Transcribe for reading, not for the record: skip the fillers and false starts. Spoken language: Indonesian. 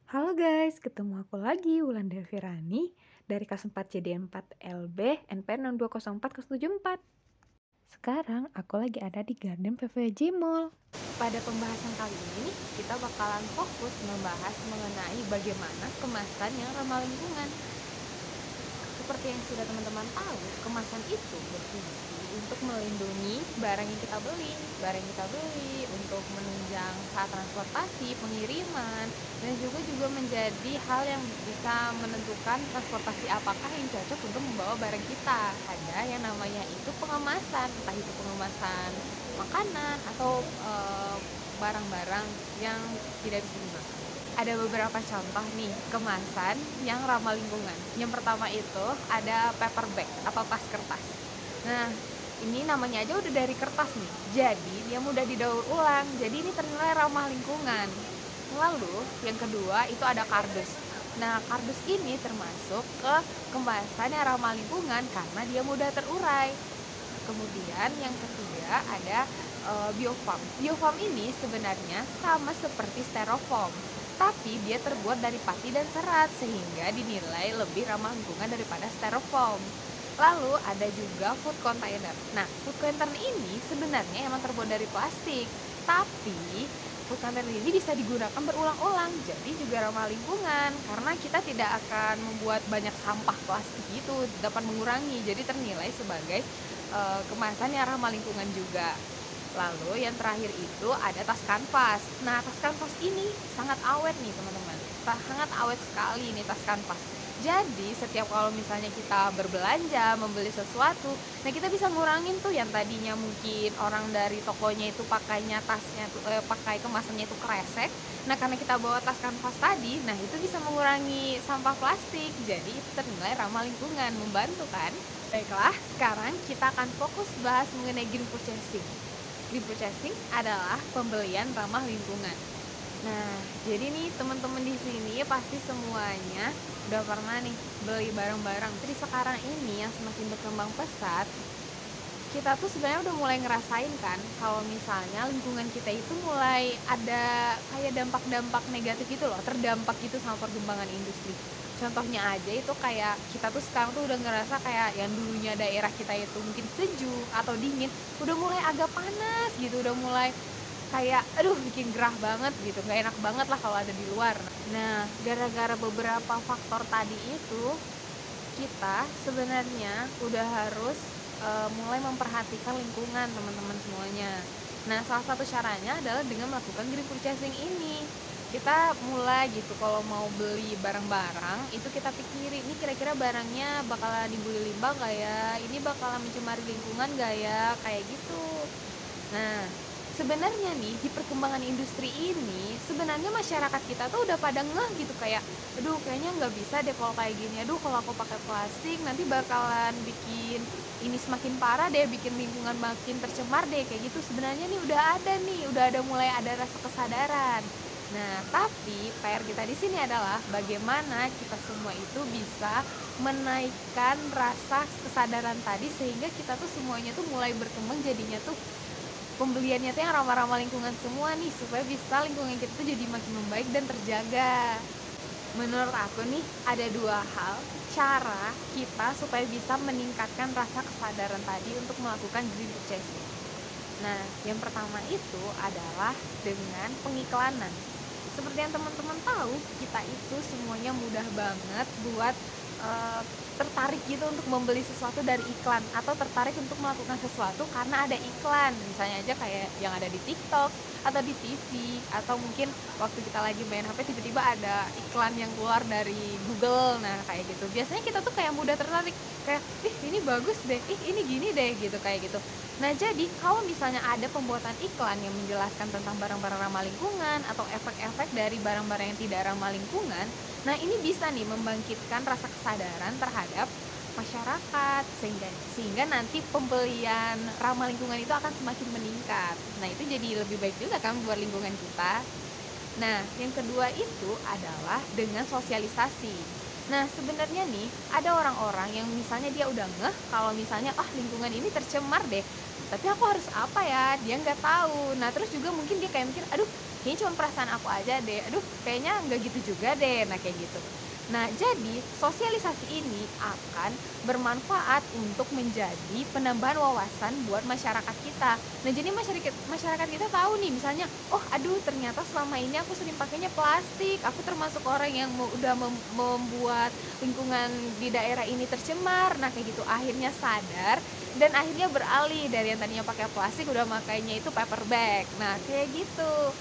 Halo guys, ketemu aku lagi Wulandari Virani dari kelas 4 CD4 LB NPM 620474. Sekarang aku lagi ada di Garden PVJ Mall. Pada pembahasan kali ini kita bakalan fokus membahas mengenai bagaimana kemasan yang ramah lingkungan. Seperti yang sudah teman-teman tahu, kemasan itu berfungsi untuk melindungi barang yang kita beli. Barang yang kita beli untuk menunjang saat transportasi, pengiriman, dan juga menjadi hal yang bisa menentukan transportasi apakah yang cocok untuk membawa barang kita. Ada yang namanya itu pengemasan, entah itu pengemasan makanan atau barang-barang yang tidak bisa dimakan. Ada beberapa contoh nih kemasan yang ramah lingkungan. Yang pertama itu ada paper bag atau tas kertas. Nah, ini namanya aja udah dari kertas nih. Jadi dia mudah didaur ulang. Jadi ini ternilai ramah lingkungan. Lalu yang kedua itu ada kardus. Nah, kardus ini termasuk ke kemasan yang ramah lingkungan karena dia mudah terurai. Kemudian yang ketiga ada biofoam. Biofoam ini sebenarnya sama seperti styrofoam, tapi dia terbuat dari pati dan serat sehingga dinilai lebih ramah lingkungan daripada styrofoam. Lalu ada juga food container. Nah, food container ini sebenarnya emang terbuat dari plastik, tapi food container ini bisa digunakan berulang-ulang, jadi juga ramah lingkungan karena kita tidak akan membuat banyak sampah plastik itu, dapat mengurangi, jadi ternilai sebagai kemasan yang ramah lingkungan juga. Lalu yang terakhir itu ada tas kanvas. Nah, tas kanvas ini sangat awet nih teman-teman. Sangat awet sekali nih tas kanvas. Jadi setiap kalau misalnya kita berbelanja, membeli sesuatu, nah kita bisa ngurangin tuh yang tadinya mungkin orang dari tokonya itu pakainya tasnya tuh pakai kemasannya itu kresek. Nah, karena kita bawa tas kanvas tadi, nah itu bisa mengurangi sampah plastik. Jadi itu ternilai ramah lingkungan, membantu kan? Baiklah, sekarang kita akan fokus bahas mengenai green purchasing. Green purchasing adalah pembelian ramah lingkungan. Nah, jadi nih teman-teman di sini pasti semuanya udah pernah nih beli barang-barang. Jadi sekarang ini yang semakin berkembang pesat, kita tuh sebenarnya udah mulai ngerasain kan kalau misalnya lingkungan kita itu mulai ada kayak dampak-dampak negatif gitu loh, terdampak gitu sama perkembangan industri. Contohnya aja itu kayak kita tuh sekarang tuh udah ngerasa kayak yang dulunya daerah kita itu mungkin sejuk atau dingin, udah mulai agak panas gitu, udah mulai kayak aduh bikin gerah banget gitu, nggak enak banget lah kalau ada di luar. Nah, gara-gara beberapa faktor tadi itu kita sebenarnya udah harus mulai memperhatikan lingkungan teman-teman semuanya. Nah, salah satu caranya adalah dengan melakukan green purchasing ini. Kita mulai gitu kalau mau beli barang-barang itu kita pikirin ini kira-kira barangnya bakalan dibeli limbah nggak ya, ini bakalan mencemari lingkungan nggak ya, kayak gitu. Nah, sebenarnya nih di perkembangan industri ini sebenarnya masyarakat kita tuh udah pada ngeh gitu kayak, aduh kayaknya nggak bisa deh kalau kayak gini. Aduh kalau aku pakai plastik nanti bakalan bikin ini semakin parah deh, bikin lingkungan makin tercemar deh kayak gitu. Sebenarnya nih udah ada mulai ada rasa kesadaran. Nah, tapi PR kita di sini adalah bagaimana kita semua itu bisa menaikkan rasa kesadaran tadi sehingga kita tuh semuanya tuh mulai berkembang jadinya tuh pembeliannya tuh yang ramah-ramah lingkungan semua nih supaya bisa lingkungan kita tuh jadi makin membaik dan terjaga. Menurut aku nih ada dua hal cara kita supaya bisa meningkatkan rasa kesadaran tadi untuk melakukan green purchasing. Nah, yang pertama itu adalah dengan pengiklanan. Seperti yang teman-teman tahu, kita itu semuanya mudah banget buat eee, tertarik gitu untuk membeli sesuatu dari iklan atau tertarik untuk melakukan sesuatu karena ada iklan. Misalnya aja kayak yang ada di TikTok atau di TV atau mungkin waktu kita lagi main HP tiba-tiba ada iklan yang keluar dari Google. Nah, kayak gitu. Biasanya kita tuh kayak mudah tertarik, kayak, "Ih, ini bagus deh. Ih, ini gini deh." Gitu, kayak gitu. Nah, jadi kalau misalnya ada pembuatan iklan yang menjelaskan tentang barang-barang ramah lingkungan atau efek-efek dari barang-barang yang tidak ramah lingkungan, nah ini bisa nih membangkitkan rasa kesadaran terhadap masyarakat sehingga nanti pembelian ramah lingkungan itu akan semakin meningkat. Nah, itu jadi lebih baik juga kan buat lingkungan kita. Nah, yang kedua itu adalah dengan sosialisasi. Nah, sebenarnya nih ada orang-orang yang misalnya dia udah ngeh kalau misalnya lingkungan ini tercemar deh. Tapi aku harus apa ya? Dia nggak tahu. Nah, terus juga mungkin dia kayak mikir, aduh kayaknya cuma perasaan aku aja deh, aduh kayaknya nggak gitu juga deh, nah kayak gitu. Nah, jadi sosialisasi ini akan bermanfaat untuk menjadi penambahan wawasan buat masyarakat kita. Nah, jadi masyarakat kita tahu nih misalnya, "Oh, aduh ternyata selama ini aku sering pakainya plastik, aku termasuk orang yang udah membuat lingkungan di daerah ini tercemar." Nah, kayak gitu akhirnya sadar dan akhirnya beralih dari yang tadinya pakai plastik udah makainya itu paper bag. Nah, kayak gitu.